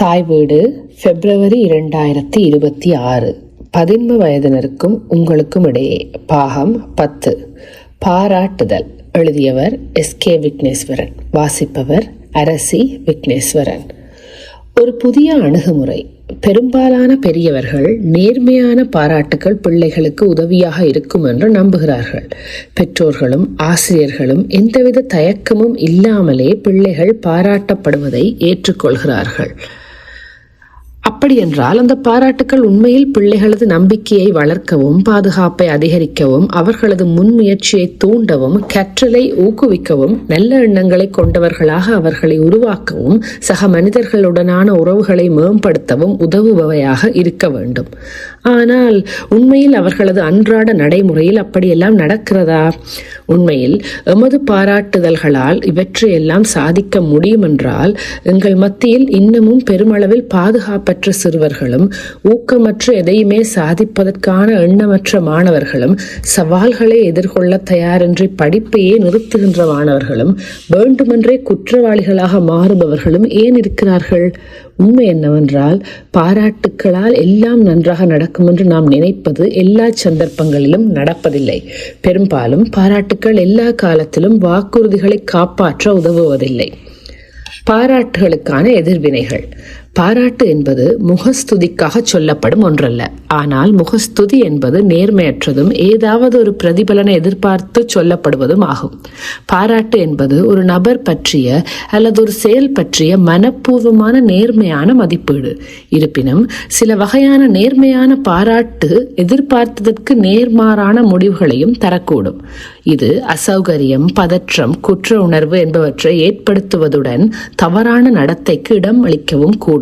தாய் வீடு பிப்ரவரி 2026. 11 வயதினருக்கும் உங்களுக்கும் இடையே. பாகம் 10. பாராட்டுதல். எழுதியவர் எஸ்.கே. விக்னேஸ்வரன். வாசிப்பவர் அரசி விக்னேஸ்வரன். ஒரு புதிய அணுகுமுறை. பெரும்பாலான பெரியவர்கள் நேர்மையான பாராட்டுக்கள் பிள்ளைகளுக்கு உதவியாக இருக்கும் என்று நம்புகிறார்கள். பெற்றோர்களும் ஆசிரியர்களும் எந்தவித தயக்கமும் இல்லாமலே பிள்ளைகள் பாராட்டப்படுவதை ஏற்றுக்கொள்கிறார்கள். அப்படியென்றால் அந்த பாராட்டுக்கள் உண்மையில் பிள்ளைகளது நம்பிக்கையை வளர்க்கவும், பாதுகாப்பை அதிகரிக்கவும், அவர்களது முன்முயற்சியை தூண்டவும், கற்றலை ஊக்குவிக்கவும், நல்ல எண்ணங்களை கொண்டவர்களாக அவர்களை உருவாக்கவும், சக மனிதர்களுடனான உறவுகளை மேம்படுத்தவும் உதவுபவையாக இருக்க வேண்டும். ஆனால் உண்மையில் அவர்களது அன்றாட நடைமுறையில் அப்படியெல்லாம் நடக்கிறதா? உண்மையில் எமது பாராட்டுதல்களால் இவற்றையெல்லாம் சாதிக்க முடியும் என்றால் எங்கள் மத்தியில் இன்னமும் பெருமளவில் பாதுகாப்பற்ற சிறுவர்களும், ஊக்கமற்ற எதையுமே சாதிப்பதற்கான எண்ணமற்ற மாணவர்களும், சவால்களை எதிர்கொள்ள தயாரின்றி படிப்பையே நிறுத்துகின்ற மாணவர்களும், வேண்டுமென்றே குற்றவாளிகளாக மாறுபவர்களும் ஏன் இருக்கிறார்கள்? உண்மை என்னவென்றால், பாராட்டுக்களால் எல்லாம் நன்றாக நடக்கும் என்று நாம் நினைப்பது எல்லா சந்தர்ப்பங்களிலும் நடப்பதில்லை. பெரும்பாலும் பாராட்டுக்கள் எல்லா காலத்திலும் வாக்குறுதிகளை காப்பாற்ற உதவுவதில்லை. பாராட்டுகளுக்கான எதிர்வினைகள். பாராட்டு என்பது முகஸ்துதிக்காக சொல்லப்படும் ஒன்றல்ல. ஆனால் முகஸ்துதி என்பது நேர்மையற்றதும் ஏதாவது ஒரு பிரதிபலனை எதிர்பார்த்து சொல்லப்படுவதும் ஆகும். பாராட்டு என்பது ஒரு நபர் பற்றிய அல்லது ஒரு செயல் பற்றிய மனப்பூர்வமான நேர்மையான மதிப்பீடு. இருப்பினும் சில வகையான நேர்மையான பாராட்டு எதிர்பார்த்ததற்கு நேர்மாறான முடிவுகளையும் தரக்கூடும். இது அசௌகரியம், பதற்றம், குற்ற உணர்வு என்பவற்றை ஏற்படுத்துவதுடன் தவறான நடத்தைக்கு இடம் அளிக்கவும் கூடும்.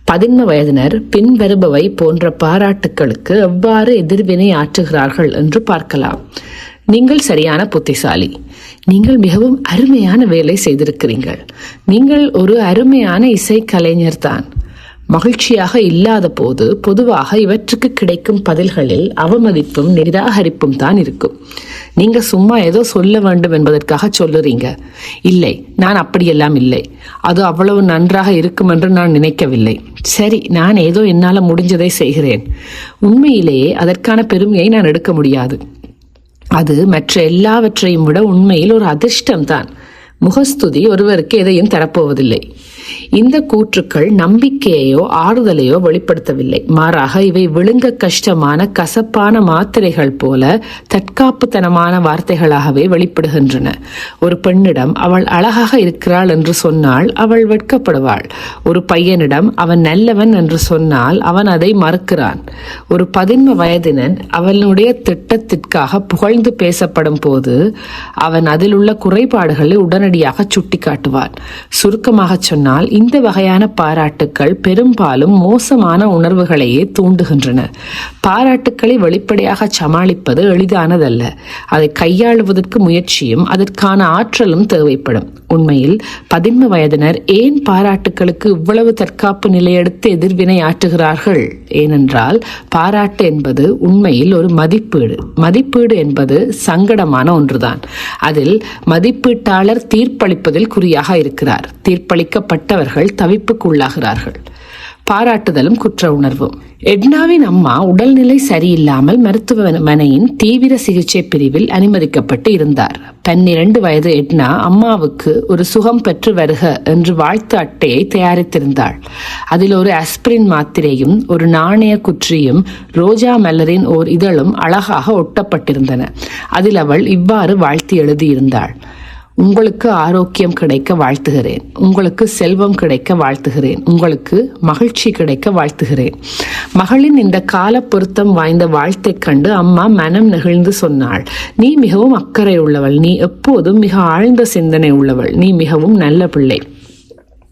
11 வயதினர் பின்வருபவை போன்ற பாராட்டுக்களுக்கு எவ்வாறு எதிர்வினை ஆற்றுகிறார்கள் என்று பார்க்கலாம். நீங்கள் சரியான புத்திசாலி. நீங்கள் மிகவும் அருமையான வேலை செய்திருக்கிறீர்கள். நீங்கள் ஒரு அருமையான இசை கலைஞர் தான். மகிழ்ச்சியாக இல்லாத போது பொதுவாக இவற்றுக்கு கிடைக்கும் பதில்களில் அவமதிப்பும் நிராகரிப்பும் தான் இருக்கும். நீங்க சும்மா ஏதோ சொல்ல வேண்டும் என்பதற்காக சொல்லுறீங்க. இல்லை, நான் அப்படியெல்லாம் இல்லை. அது அவ்வளவு நன்றாக இருக்கும் என்று நான் நினைக்கவில்லை. சரி, நான் ஏதோ என்னால் முடிஞ்சதை செய்கிறேன். உண்மையிலேயே அதற்கான பெருமையை நான் எடுக்க முடியாது. அது மற்ற எல்லாவற்றையும் விட உண்மையில் ஒரு அதிர்ஷ்டம்தான். முகஸ்துதி ஒருவருக்கு எதையும் தரப்போவதில்லை. இந்த கூற்றுக்கள் நம்பிக்கையையோ ஆறுதலையோ வெளிப்படுத்தவில்லை. மாறாக இவை விழுங்க கஷ்டமான கசப்பான மாத்திரைகள் போல தற்காப்புத்தனமான வார்த்தைகளாகவே வெளிப்படுகின்றன. ஒரு பெண்ணிடம் அவள் அழகாக இருக்கிறாள் என்று சொன்னால் அவள் வெட்கப்படுவாள். ஒரு பையனிடம் அவன் நல்லவன் என்று சொன்னால் அவன் அதை மறுக்கிறான். ஒரு 11 வயதினன் அவனுடைய திட்டத்திற்காக புகழ்ந்து பேசப்படும் போது அவன் அதில் உள்ள குறைபாடுகளை உடனடியாக சுட்டி காட்டுவான். சுருக்கமாக சொன்னால், இந்த வகையான பாராட்டுக்கள் பெரும்பாலும் மோசமான உணர்வுகளையே தூண்டுகின்றன. பாராட்டுக்களை வெளிப்படையாக சமாளிப்பது எளிதானதல்ல. அதை கையாளுவதற்கு முயற்சியும் அதற்கான ஆற்றலும் தேவைப்படும். உண்மையில் 11 வயதினர் ஏன் பாராட்டுக்களுக்கு இவ்வளவு தற்காப்பு நிலையெடுத்து எதிர்வினை ஆற்றுகிறார்கள்? ஏனென்றால் பாராட்டு என்பது உண்மையில் ஒரு மதிப்பீடு. மதிப்பீடு என்பது சங்கடமான ஒன்றுதான். அதில் மதிப்பீட்டாளர் தீர்ப்பளிப்பதில் குறியாக இருக்கிறார். தீர்ப்பளிக்கப்பட்டவர்கள் தவிப்புக்குள்ளாகிறார்கள். பாராட்டுதலும் குற்ற உணர்வும். எட்னாவின் அம்மா உடல்நிலை சரியில்லாமல் மருத்துவமனையின் தீவிர சிகிச்சை பிரிவில் அனுமதிக்கப்பட்டு இருந்தார். 12 வயது எட்னா அம்மாவுக்கு ஒரு சுகம் பெற்று வருக என்று வாழ்த்து அட்டையை தயாரித்திருந்தாள். அதில் ஒரு ஆஸ்பிரின் மாத்திரையும், ஒரு நாணய குற்றியும், ரோஜா மலரின் ஓர் இதழும் அழகாக ஒட்டப்பட்டிருந்தன. அதில் அவள் இவ்வாறு வாழ்த்து எழுதியிருந்தாள்: உங்களுக்கு ஆரோக்கியம் கிடைக்க வாழ்த்துகிறேன். உங்களுக்கு செல்வம் கிடைக்க வாழ்த்துகிறேன். உங்களுக்கு மகிழ்ச்சி கிடைக்க வாழ்த்துகிறேன். மகளின் இந்த கால பொருத்தம் வாய்ந்த வாழ்த்தை கண்டு அம்மா மனம் நெகிழ்ந்து சொன்னாள்: நீ மிகவும் அக்கறை உள்ளவள். நீ எப்போதும் மிக ஆழ்ந்த சிந்தனை உள்ளவள். நீ மிகவும் நல்ல பிள்ளை.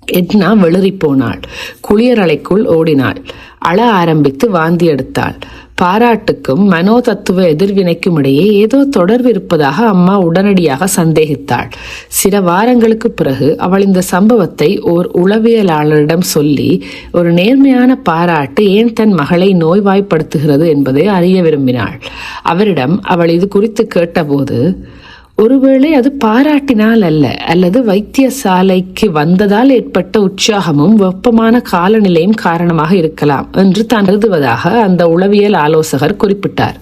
எட்னா வெளிறி போனாள். குளியலறைக்குள் ஓடினாள். அழ ஆரம்பித்து வாந்தி எடுத்தாள். பாராட்டுக்கும் மனோதத்துவ எதிர்வினைக்கும் இடையே ஏதோ தொடர்பு இருப்பதாக அம்மா உடனடியாக சந்தேகித்தாள். சில வாரங்களுக்கு பிறகு அவள் இந்த சம்பவத்தை ஓர் உளவியலாளரிடம் சொல்லி ஒரு நேர்மையான பாராட்டு ஏன் தன் மகளை நோய்வாய்ப்படுத்துகிறது என்பதை அறிய விரும்பினாள். அவரிடம் அவள் இது குறித்து கேட்டபோது, ஒருவேளை அது பாராட்டினால் அல்ல, அல்லது வைத்தியசாலைக்கு வந்ததால் ஏற்பட்ட உற்சாகமும் வெப்பமான காலநிலையும் காரணமாக இருக்கலாம் என்று தான் கருதுவதாக அந்த உளவியல் ஆலோசகர் குறிப்பிட்டார்.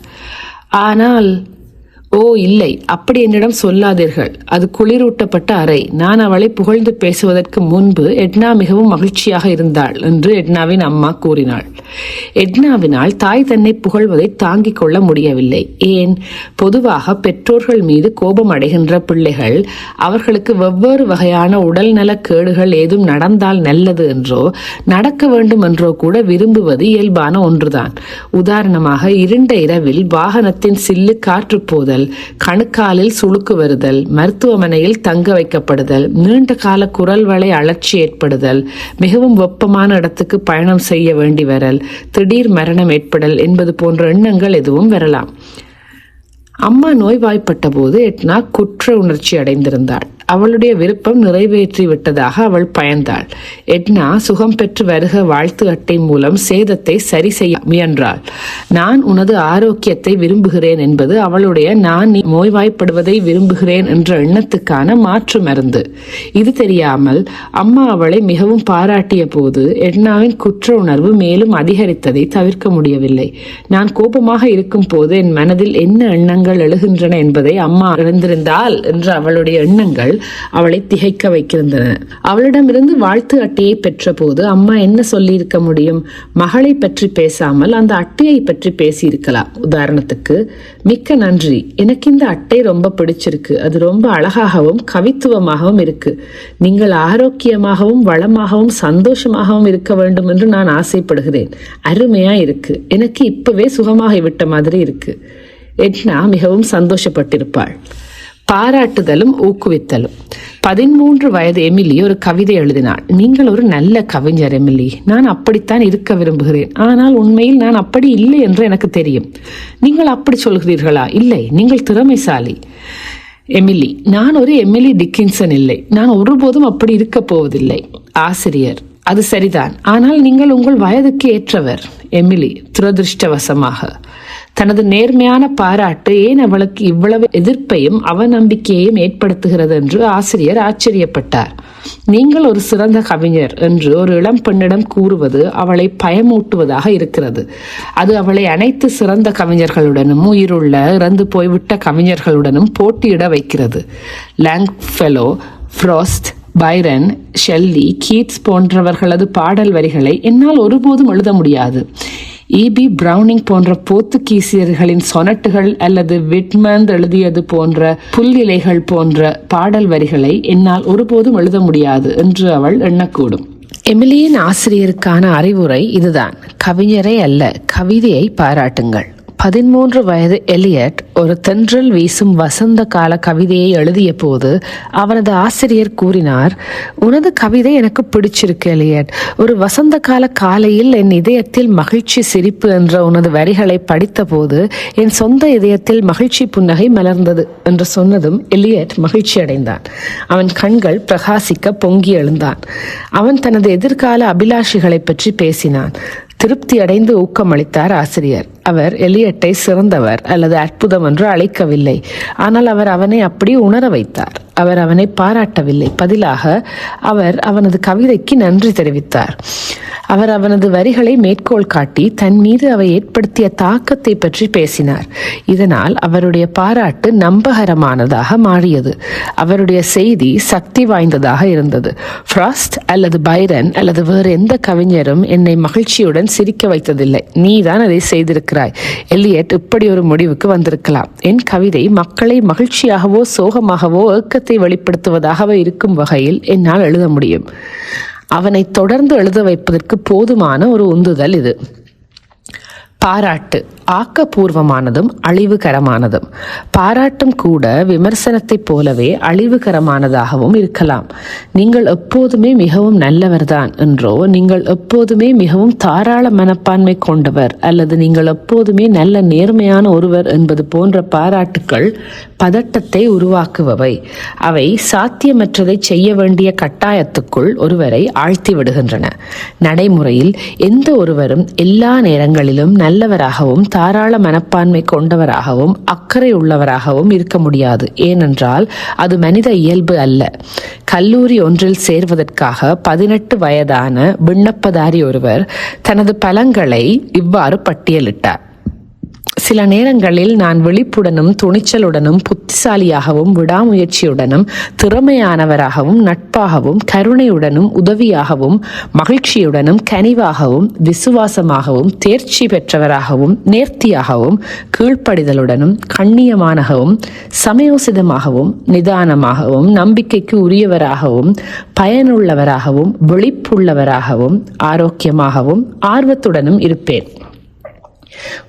ஆனால் ஓ இல்லை, அப்படி என்னிடம் சொல்லாதீர்கள். அது குளிரூட்டப்பட்ட அறை. நான் அவளை புகழ்ந்து பேசுவதற்கு முன்பு எட்னா மிகவும் மகிழ்ச்சியாக இருந்தாள் என்று எட்னாவின் அம்மா கூறினாள். எட்னாவினால் தாய் தன்னை புகழ்வதை தாங்கிக் கொள்ள முடியவில்லை. ஏன்? பொதுவாக பெற்றோர்கள் மீது கோபம் அடைகின்ற பிள்ளைகள் அவர்களுக்கு வெவ்வேறு வகையான உடல்நல கேடுகள் ஏதும் நடந்தால் நல்லது என்றோ நடக்க வேண்டும் என்றோ கூட விரும்புவது இயல்பான ஒன்றுதான். உதாரணமாக, இருண்ட இரவில் வாகனத்தின் சில்லு காற்று போதல், கணுக்காலில் சுளுக்கு வருதல், மருத்துவமனையில் தங்க வைக்கப்படுதல், நீண்ட கால குரல் வளை அழற்சி ஏற்படுதல், மிகவும் வெப்பமான இடத்துக்கு பயணம் செய்ய வேண்டி வரல், திடீர் மரணம் ஏற்படல் என்பது போன்ற எண்ணங்கள் எதுவும் வரலாம். அம்மா நோய்வாய்ப்பட்ட போது எட்னா குற்ற உணர்ச்சி அடைந்திருந்தாள். அவளுடைய விருப்பம் நிறைவேற்றி விட்டதாக அவள் பயந்தாள். எட்னா சுகம் பெற்று வருக வாழ்த்து அட்டை மூலம் சேதத்தை சரி செய்ய முயன்றாள். நான் உனது ஆரோக்கியத்தை விரும்புகிறேன் என்பது அவளுடைய நான் நோய்வாய்ப்படுவதை விரும்புகிறேன் என்ற எண்ணத்துக்கான மாற்று மருந்து. இது தெரியாமல் அம்மா அவளை மிகவும் பாராட்டிய போது எட்னாவின் குற்ற உணர்வு மேலும் அதிகரித்ததை தவிர்க்க முடியவில்லை. நான் கோபமாக இருக்கும் போது என் மனதில் என்ன எண்ணங்கள் எழுகின்றன என்பதை அம்மா அறிந்திருந்தாள் என்ற அவளுடைய எண்ணங்கள் அவளை திகைக்க வைக்கின்றன. அவளிடமிருந்து வாழ்த்து அட்டையை பெற்ற போது அம்மா என்ன சொல்லி இருக்க முடியும்? மகளை பற்றி பேசாமல் அந்த அட்டையை பற்றி பேசியிருக்கலாம். உதாரணத்துக்கு, மிக்க நன்றி, எனக்கு இந்த அட்டை ரொம்ப பிடிச்சிருக்கு, அது ரொம்ப அழகாகவும் கவித்துவமாகவும் இருக்கு. நீங்கள் ஆரோக்கியமாகவும் வளமாகவும் சந்தோஷமாகவும் இருக்க வேண்டும் என்று நான் ஆசைப்படுகிறேன். அருமையா இருக்கு, எனக்கு இப்பவே சுகமாகிவிட்ட மாதிரி இருக்கு. எட்னா மிகவும் சந்தோஷப்பட்டிருப்பாள். பாராட்டுதலும் ஊக்குவித்தலும். 13 வயது எமிலி ஒரு கவிதை எழுதினாள். நீங்கள் ஒரு நல்ல கவிஞர் எமிலி, நான் அப்படித்தான் இருக்க விரும்புகிறேன். ஆனால் உண்மையில் நான் அப்படி இல்லை என்று எனக்கு தெரியும். நீங்கள் அப்படி சொல்கிறீர்களா? இல்லை, நீங்கள் திறமைசாலி. எமிலி, நான் ஒரு எமிலி டிக்கின்சன் இல்லை. நான் ஒருபோதும் அப்படி இருக்க போவதில்லை. ஆசிரியர், அது சரிதான், ஆனால் நீங்கள் உங்கள் வயதுக்கு ஏற்றவர். எமிலி, துரதிருஷ்டவசமாக. தனது நேர்மையான பாராட்டு ஏன் அவளுக்கு இவ்வளவு எதிர்ப்பையும் அவநம்பிக்கையையும் ஏற்படுத்துகிறது என்று ஆசிரியர் ஆச்சரியப்பட்டார். நீங்கள் ஒரு சிறந்த கவிஞர் என்று ஒரு இளம் பெண்ணிடம் கூறுவது அவளை பயமூட்டுவதாக இருக்கிறது. அது அவளை அனைத்து சிறந்த கவிஞர்களுடனும் உயிருள்ள இறந்து போய்விட்ட கவிஞர்களுடனும் போட்டியிட வைக்கிறது. லாங்ஃபெலோ, ஃப்ராஸ்ட், பைரன், ஷெல்லி, கீட்ஸ் போன்றவர்களது பாடல் வரிகளை என்னால் ஒருபோதும் எழுத முடியாது. E.B. பிரவுனிங் போன்ற போர்த்துகீசியர்களின் சொனட்டுகள் அல்லது விட்மந்த் எழுதியது போன்ற புல்லிலைகள் போன்ற பாடல் வரிகளை என்னால் ஒருபோதும் எழுத முடியாது என்று அவள் எண்ணக்கூடும். எமிலியின் ஆசிரியருக்கான அறிவுரை இதுதான்: கவிஞரை அல்ல, கவிதையை பாராட்டுங்கள். 13 வயது எலியட் ஒரு தென்றல் வீசும் வசந்த கால கவிதையை எழுதிய போது அவனது ஆசிரியர் கூறினார், உனது கவிதை எனக்கு பிடிச்சிருக்கு எலியட். ஒரு வசந்த கால காலையில் என் இதயத்தில் மகிழ்ச்சி சிரிப்பு என்ற உனது வரிகளை படித்த போது என் சொந்த இதயத்தில் மகிழ்ச்சி புன்னகை மலர்ந்தது என்று சொன்னதும் எலியட் மகிழ்ச்சி அடைந்தான். அவன் கண்கள் பிரகாசிக்க பொங்கி எழுந்தான். அவன் தனது எதிர்கால அபிலாஷிகளை பற்றி பேசினான். திருப்தி அடைந்து ஊக்கமளித்தார் ஆசிரியர். அவர் எலியட்டை சிறந்தவர் அல்லது அற்புதம் என்று அழைக்கவில்லை. ஆனால் அவர் அவனை அப்படி உணர வைத்தார். அவர் அவனை பாராட்டவில்லை. பதிலாக அவர் அவனது கவிதைக்கு நன்றி தெரிவித்தார். அவர் அவனது வரிகளை மேற்கோள் காட்டி தன் மீது அவை ஏற்படுத்திய தாக்கத்தை பற்றி பேசினார். இதனால் அவருடைய பாராட்டு நம்பகரமானதாக மாறியது. அவருடைய செய்தி சக்தி வாய்ந்ததாக இருந்தது. ஃப்ராஸ்ட் அல்லது பைரன் அல்லது வேறு எந்த கவிஞரும் என்னை மகிழ்ச்சியுடன் சிரிக்க வைத்ததில்லை. நீதான் அதை செய்திருக்கிறாய். எலியட் இப்படி ஒரு முடிவுக்கு வந்திருக்கலாம். என் கவிதை மக்களை மகிழ்ச்சியாகவோ சோகமாகவோ ஏக்கத்தை வெளிப்படுத்துவதாகவோ இருக்கும் வகையில் என்னால் எழுத முடியும். அவனை தொடர்ந்து எழுத வைப்பதற்கு போதுமான ஒரு உந்துதல் இது. பாராட்டு ஆக்கப்பூர்வமானதும் அழிவுகரமானதும். பாராட்டும் கூட விமர்சனத்தை போலவே அழிவுகரமானதாகவும் இருக்கலாம். நீங்கள் எப்போதுமே மிகவும் நல்லவர்தான் என்றோ, நீங்கள் எப்போதுமே மிகவும் தாராள மனப்பான்மை கொண்டவர் அல்லது நீங்கள் எப்போதுமே நல்ல நேர்மையான ஒருவர் என்பது போன்ற பாராட்டுக்கள் பதட்டத்தை உருவாக்குபவை. அவை சாத்தியமற்றதை செய்ய வேண்டிய கட்டாயத்துக்குள் ஒருவரை ஆழ்த்தி விடுகின்றன. நடைமுறையில் எந்த ஒருவரும் எல்லா நேரங்களிலும் நல்ல நல்லவராகவும் தாராள மனப்பான்மை கொண்டவராகவும் அக்கறை உள்ளவராகவும் இருக்க முடியாது. ஏனென்றால் அது மனித இயல்பு அல்ல. கல்லூரி ஒன்றில் சேர்வதற்காக 18 வயதான விண்ணப்பதாரி ஒருவர் தனது பலங்களை இவ்வாறு பட்டியலிட்டார். சில நேரங்களில் நான் விழிப்புடனும் துணிச்சலுடனும் புத்திசாலியாகவும் விடாமுயற்சியுடனும் திறமையானவராகவும் நட்பாகவும் கருணையுடனும் உதவியாகவும் மகிழ்ச்சியுடனும் கனிவாகவும் விசுவாசமாகவும் தேர்ச்சி பெற்றவராகவும் நேர்த்தியாகவும் கீழ்ப்படிதலுடனும் கண்ணியமானகவும் சமயோசிதமாகவும் நிதானமாகவும் நம்பிக்கைக்கு உரியவராகவும் பயனுள்ளவராகவும் விழிப்புள்ளவராகவும் ஆரோக்கியமாகவும் ஆர்வத்துடனும் இருப்பேன்.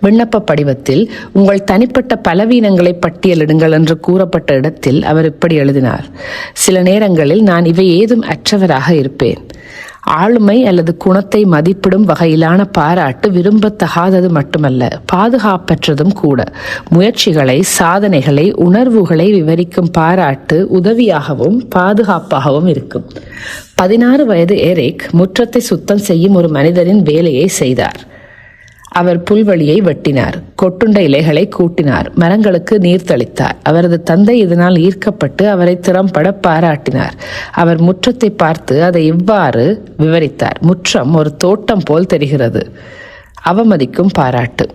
விண்ணப்ப படிவத்தில் உங்கள் தனிப்பட்ட பலவீனங்களை பட்டியலிடுங்கள் என்று கூறப்பட்ட இடத்தில் அவர் இப்படி எழுதினார்: சில நேரங்களில் நான் இவை ஏதும் அற்றவராக இருப்பேன். ஆளுமை அல்லது குணத்தை மதிப்பிடும் வகையிலான பாராட்டு விரும்பத்தகாதது மட்டுமல்ல, பாதுகாப்பற்றதும் கூட. முயற்சிகளை, சாதனைகளை, உணர்வுகளை விவரிக்கும் பாராட்டு உதவியாகவும் பாதுகாப்பாகவும் இருக்கும். 16 வயது எரிக் முற்றத்தை சுத்தம் செய்யும் ஒரு மனிதரின் வேலையை செய்தார். அவர் புல்வெளியை வெட்டினார், கொட்டுண்ட இலைகளை கூட்டினார், மரங்களுக்கு நீர் தெளித்தார். அவரது தந்தை இதனால் ஈர்க்கப்பட்டு அவரை திறம்பட பாராட்டினார். அவர் முற்றத்தை பார்த்து அதை இவ்வாறு விவரித்தார்: முற்றம் ஒரு தோட்டம் போல் தெரிகிறது. அவமதிக்கும் பாராட்டு.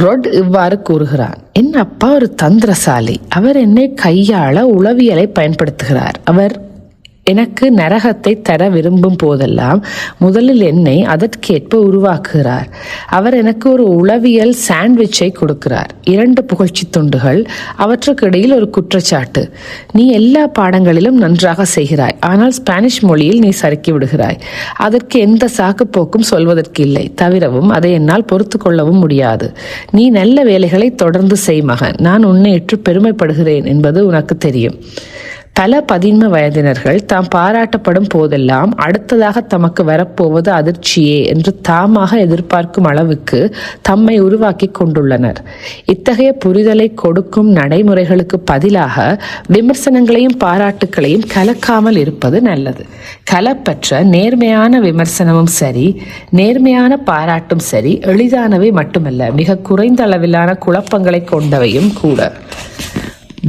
ரொட் இவ்வாறு கூறுகிறார்: என் அப்பா ஒரு தந்திரசாலி. அவர் என்னை கையாள உளவியலை பயன்படுத்துகிறார். அவர் எனக்கு நரகத்தை தர விரும்பும் போதெல்லாம் முதலில் என்னை அதற்கேற்ப உருவாக்குகிறார். அவர் எனக்கு ஒரு உளவியல் சாண்ட்விச்சை கொடுக்கிறார். 2 புகழ்ச்சி துண்டுகள், அவற்றுக்கு இடையில் ஒரு குற்றச்சாட்டு. நீ எல்லா பாடங்களிலும் நன்றாக செய்கிறாய், ஆனால் ஸ்பானிஷ் மொழியில் நீ சறுக்கி விடுகிறாய். அதற்கு எந்த சாக்கு போக்கும் சொல்வதற்கு இல்லை. தவிரவும் அதை என்னால் பொறுத்து கொள்ளவும் முடியாது. நீ நல்ல வேலைகளை தொடர்ந்து செய் மகன். நான் உன்னையிற்று பெருமைப்படுகிறேன் என்பது உனக்கு தெரியும். பல 15 வயதினர்கள் தாம் பாராட்டப்படும் போதெல்லாம் அடுத்ததாக தமக்கு வரப்போவது அதிர்ச்சியே என்று தாமாக எதிர்பார்க்கும் அளவுக்கு தம்மை உருவாக்கி கொண்டுள்ளனர். இத்தகைய புரிதலை கொடுக்கும் நடைமுறைகளுக்கு பதிலாக விமர்சனங்களையும் பாராட்டுகளையும் கலக்காமல் இருப்பது நல்லது. கலப்பற்ற நேர்மையான விமர்சனமும் சரி, நேர்மையான பாராட்டும் சரி, எளிதானவை மட்டுமல்ல, மிக குறைந்த அளவிலான குழப்பங்களை கொண்டவையும் கூட.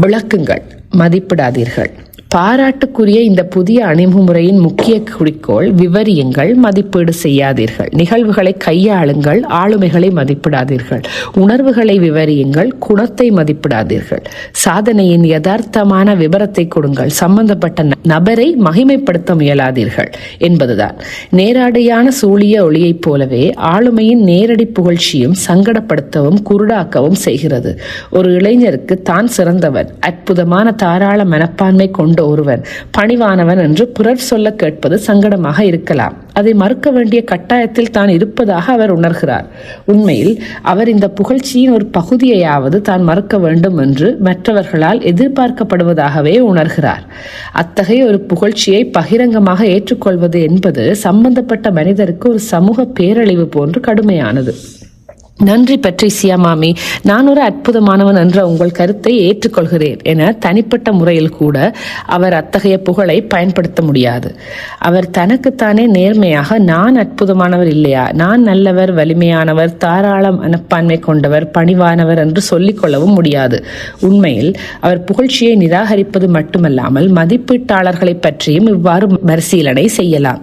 விளக்குங்கள், மதிப்பிடாதீர்கள். பாராட்டுக்குரிய இந்த புதிய அணுகுமுறையின் முக்கிய குறிக்கோள்: விவரியுங்கள், மதிப்பீடு செய்யாதீர்கள். நிகழ்வுகளை கையாளுங்கள், ஆளுமைகளை மதிப்பிடாதீர்கள். உணர்வுகளை விவரியுங்கள், குணத்தை மதிப்பிடாதீர்கள். சாதனையின் யதார்த்தமான விபரத்தை கொடுங்கள், சம்பந்தப்பட்ட நபரை மகிமைப்படுத்த முயலாதீர்கள் என்பதுதான். நேரடியான சூழிய ஒளியைப் போலவே ஆளுமையின் நேரடி புகழ்ச்சியும் சங்கடப்படுத்தவும் குருடாக்கவும் செய்கிறது. ஒரு இளைஞருக்கு தான் சிறந்தவன், அற்புதமான தாராள மனப்பான்மை கொண்ட ஒருவன், பணிவானவன் என்று பிறர் சொல்ல கேட்பது சங்கடமாக இருக்கலாம். அதை மறுக்க வேண்டிய கட்டாயத்தில் தான் இருப்பதாக அவர் உணர்கிறார். உண்மையில் அவர் இந்த புகழ்ச்சியின் ஒரு பகுதியையாவது தான் மறுக்க வேண்டும் என்று மற்றவர்களால் எதிர்பார்க்கப்படுவதாகவே உணர்கிறார். அத்தகைய ஒரு புகழ்ச்சியை பகிரங்கமாக ஏற்றுக்கொள்வது என்பது சம்பந்தப்பட்ட மனிதருக்கு ஒரு சமூக பேரழிவு போன்று கடுமையானது. நன்றி பட்ரிசியா மாமி, நான் ஒரு அற்புதமானவன் என்ற உங்கள் கருத்தை ஏற்றுக்கொள்கிறேன் என தனிப்பட்ட முறையில் கூட அவர் அத்தகைய புகழை பயன்படுத்த முடியாது. அவர் தனக்குத்தானே நேர்மையாக நான் அற்புதமானவர் இல்லையா, நான் நல்லவர், வலிமையானவர், தாராள மனப்பான்மை கொண்டவர், பணிவானவர் என்று சொல்லிக் கொள்ளவும் முடியாது. உண்மையில் அவர் புகழ்ச்சியை நிராகரிப்பது மட்டுமல்லாமல் மதிப்பீட்டாளர்களை பற்றியும் இவ்வாறு பரிசீலனை செய்யலாம்.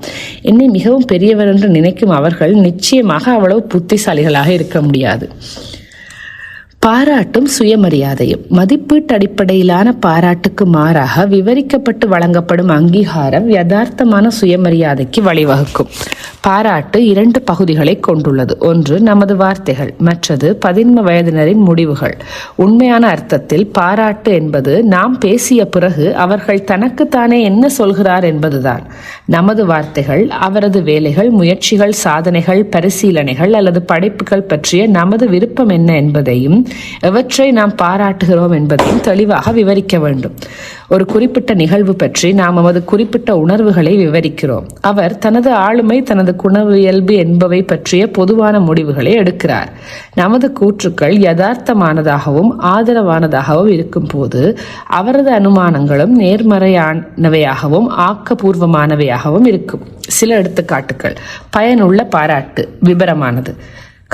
என்னை மிகவும் பெரியவர் என்று நினைக்கும் அவர்கள் நிச்சயமாக அவ்வளவு புத்திசாலிகளாக இருக்க முடியாது. பாராட்டும் சுயமரியாதையும். மதிப்பீட்டு அடிப்படையிலான பாராட்டுக்கு மாறாக விவரிக்கப்பட்டு வழங்கப்படும் அங்கீகாரம் யதார்த்தமான சுயமரியாதைக்கு வழிவகுக்கும். பாராட்டு 2 பகுதிகளை கொண்டுள்ளது. ஒன்று நமது வார்த்தைகள், மற்றது 15 வயதினரின் முடிவுகள். உண்மையான அர்த்தத்தில் பாராட்டு என்பது நாம் பேசிய பிறகு அவர்கள் தனக்குத்தானே என்ன சொல்கிறார் என்பதுதான். நமது வார்த்தைகள் அவரது வேலைகள், முயற்சிகள், சாதனைகள், பரிசீலனைகள் அல்லது படைப்புகள் பற்றிய நமது விருப்பம் என்ன என்பதையும் எவற்றை நாம் பாராட்டுகிறோம் என்பதையும் தெளிவாக விவரிக்க வேண்டும். ஒரு குறிப்பிட்ட நிகழ்வு பற்றி நாம் நமது குறிப்பிட்ட உணர்வுகளை விவரிக்கிறோம். அவர் தனது ஆளுமை, தனது குணவியல்பு என்பவை பற்றிய பொதுவான முடிவுகளை எடுக்கிறார். நமது கூற்றுக்கள் யதார்த்தமானதாகவும் ஆதரவானதாகவும் இருக்கும் போது அவரது அனுமானங்களும் நேர்மறையானவையாகவும் ஆக்கப்பூர்வமானவையாகவும் இருக்கும். சில எடுத்துக்காட்டுகள். பயனுள்ள பாராட்டு, விபரமானது.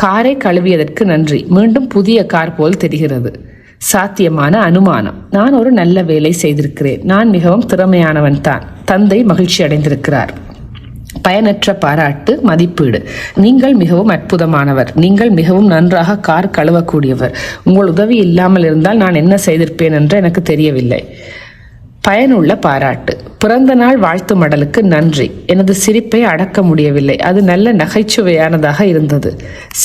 காரை கழுவியதற்கு நன்றி, மீண்டும் புதிய கார் போல் தெரிகிறது. சாத்தியமான அனுமானம், நான் ஒரு நல்ல வேலை செய்திருக்கிறேன், நான் மிகவும் திறமையானவன் தான். தந்தை மகிழ்ச்சி அடைந்திருக்கிறார். பயனற்ற பாராட்டு, மதிப்பீடு, நீங்கள் மிகவும் அற்புதமானவர், நீங்கள் மிகவும் நன்றாக கார் கழுவக்கூடியவர், உங்கள் உதவி இல்லாமல் இருந்தால் நான் என்ன செய்திருப்பேன் என்று எனக்கு தெரியவில்லை. பயனுள்ள பாராட்டு, பிறந்த நாள் வாழ்த்து மடலுக்கு நன்றி, எனது சிரிப்பை அடக்க முடியவில்லை, அது நல்ல நகைச்சுவையானதாக இருந்தது.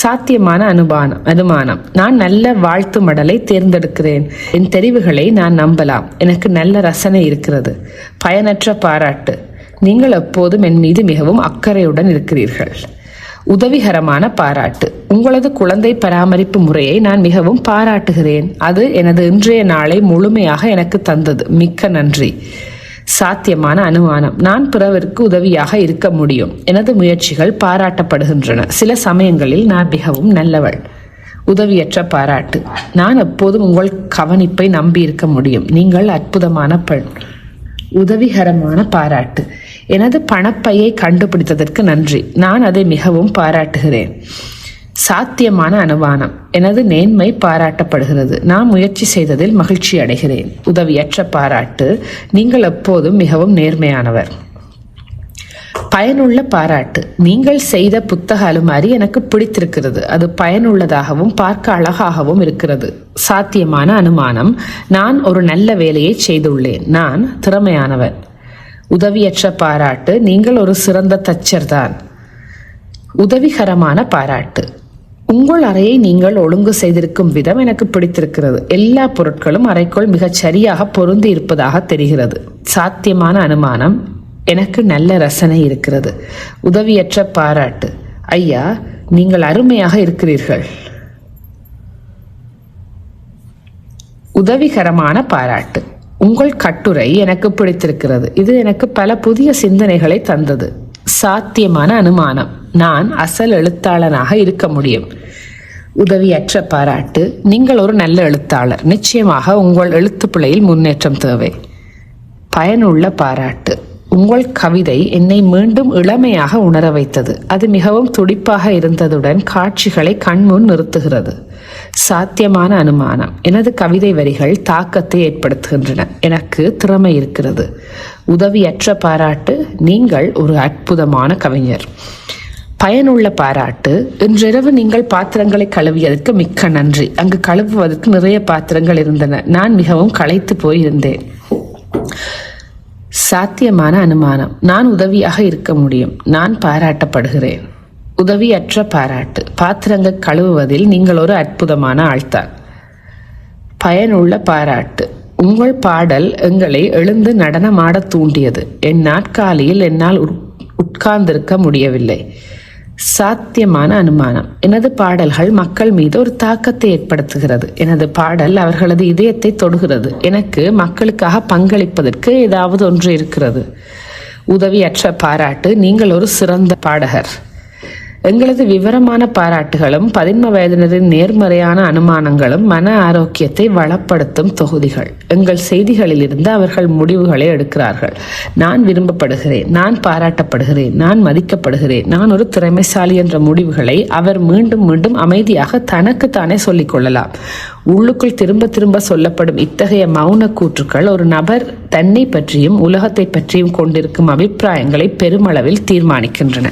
சாத்தியமான அனுமானம், நான் நல்ல வாழ்த்து மடலை தேர்ந்தெடுக்கிறேன், என் தெரிவுகளை நான் நம்பலாம், எனக்கு நல்ல ரசனை இருக்கிறது. பயனற்ற பாராட்டு, நீங்கள் எப்போதும் என் மீது மிகவும் அக்கறையுடன் இருக்கிறீர்கள். உதவிகரமான பாராட்டு, உங்களது குழந்தை பராமரிப்பு முறையை நான் மிகவும் பாராட்டுகிறேன், அது எனது இன்றைய நாளை முழுமையாக எனக்கு தந்தது, மிக்க நன்றி. சாத்தியமான அனுமானம், நான் பிறருக்கு உதவியாக இருக்க முடியும், எனது முயற்சிகள் பாராட்டப்படுகின்றன, சில சமயங்களில் நான் மிகவும் நல்லவள். உதவியற்ற பாராட்டு, நான் எப்போதும் உங்கள் கவனிப்பை நம்பி இருக்க முடியும், நீங்கள் அற்புதமான பெண். உதவிகரமான பாராட்டு, எனது பணப்பையை கண்டுபிடித்ததற்கு நன்றி, நான் அதை மிகவும் பாராட்டுகிறேன். சாத்தியமான அனுமானம், எனது நேர்மை பாராட்டப்படுகிறது, நான் முயற்சி செய்ததில் மகிழ்ச்சி அடைகிறேன். உதவியற்ற பாராட்டு, நீங்கள் எப்போதும் மிகவும் நேர்மையானவர். பயனுள்ள பாராட்டு, நீங்கள் செய்த புத்தக அலுமாரி எனக்கு பிடித்திருக்கிறது, அது பயனுள்ளதாகவும் பார்க்க அழகாகவும் இருக்கிறது. சாத்தியமான அனுமானம், நான் ஒரு நல்ல வேலையை செய்துள்ளேன், நான் திறமையானவன். உதவியற்ற பாராட்டு, நீங்கள் ஒரு சிறந்த தச்சர் தான். உதவிகரமான பாராட்டு, உங்கள் அறையை நீங்கள் ஒழுங்கு செய்திருக்கும் விதம் எனக்கு பிடித்திருக்கிறது, எல்லா பொருட்களும் அறைக்குள் மிகச் சரியாக பொருந்தி இருப்பதாக தெரிகிறது. சாத்தியமான அனுமானம், எனக்கு நல்ல ரசனை இருக்கிறது. உதவியற்ற பாராட்டு, ஐயா நீங்கள் அருமையாக இருக்கிறீர்கள். உதவிகரமான பாராட்டு, உங்கள் கட்டுரை எனக்கு பிடித்திருக்கிறது, இது எனக்கு பல புதிய சிந்தனைகளை தந்தது. சாத்தியமான அனுமானம், நான் அசல் எழுத்தாளனாக இருக்க முடியும். உதவியற்ற பாராட்டு, நீங்கள் ஒரு நல்ல எழுத்தாளர், நிச்சயமாக உங்கள் எழுத்து பிழையில் முன்னேற்றம் தேவை. பயனுள்ள பாராட்டு, உங்கள் கவிதை என்னை மீண்டும் இளமையாக உணர வைத்தது, அது மிகவும் துடிப்பாக இருந்ததுடன் காட்சிகளை கண்முன் நிறுத்துகிறது. சாத்தியமான அனுமானம், எனது கவிதை வரிகள் தாக்கத்தை ஏற்படுத்துகின்றன, எனக்கு திறமை இருக்கிறது. உதவியற்ற பாராட்டு, நீங்கள் ஒரு அற்புதமான கவிஞர். பயனுள்ள பாராட்டு, இன்றிரவு நீங்கள் பாத்திரங்களை கழுவியதற்கு மிக்க நன்றி, அங்கு கழுவுவதற்கு நிறைய பாத்திரங்கள் இருந்தன, நான் மிகவும் களைத்து போயிருந்தேன். சாத்தியமான அனுமானம், நான் உதவியாக இருக்க முடியும், நான் பாராட்டப்படுகிறேன். உதவியற்ற பாராட்டு, பாத்திரங்கள் கழுவுவதில் நீங்கள் ஒரு அற்புதமான ஆள்தான். பயனுள்ள பாராட்டு, உங்கள் பாடல் எங்களை எழுந்து நடனமாட தூண்டியது, என் நாற்காலியில் என்னால் உட்கார்ந்திருக்க முடியவில்லை. சாத்தியமான அனுமானம், எனது பாடல்கள் மக்கள் மீது ஒரு தாக்கத்தை ஏற்படுத்துகிறது, எனது பாடல் அவர்களது இதயத்தை தொடுகிறது, எனக்கு மக்களுக்காக பங்களிப்பதற்கு ஏதாவது ஒன்று இருக்கிறது. உதவியற்ற பாராட்டு, நீங்கள் ஒரு சிறந்த பாடகர். எங்களது விவரமான பாராட்டுகளும் 11 வயதினரின் நேர்மறையான அனுமானங்களும் மன ஆரோக்கியத்தை வளப்படுத்தும் தொகுதிகள். எங்கள் செய்திகளில் இருந்து அவர்கள் முடிவுகளை எடுக்கிறார்கள். நான் விரும்பப்படுகிறேன், நான் பாராட்டப்படுகிறேன், நான் மதிக்கப்படுகிறேன், நான் ஒரு திறமைசாலி என்ற முடிவுகளை அவர் மீண்டும் மீண்டும் அமைதியாக தனக்கு தானே சொல்லிக் கொள்ளலாம். உள்ளுக்குள் திரும்ப திரும்ப சொல்லப்படும் இத்தகைய மௌன கூற்றுக்கள் ஒரு நபர் தன்னை பற்றியும் உலகத்தை பற்றியும் கொண்டிருக்கும் அபிப்பிராயங்களை பெருமளவில் தீர்மானிக்கின்றன.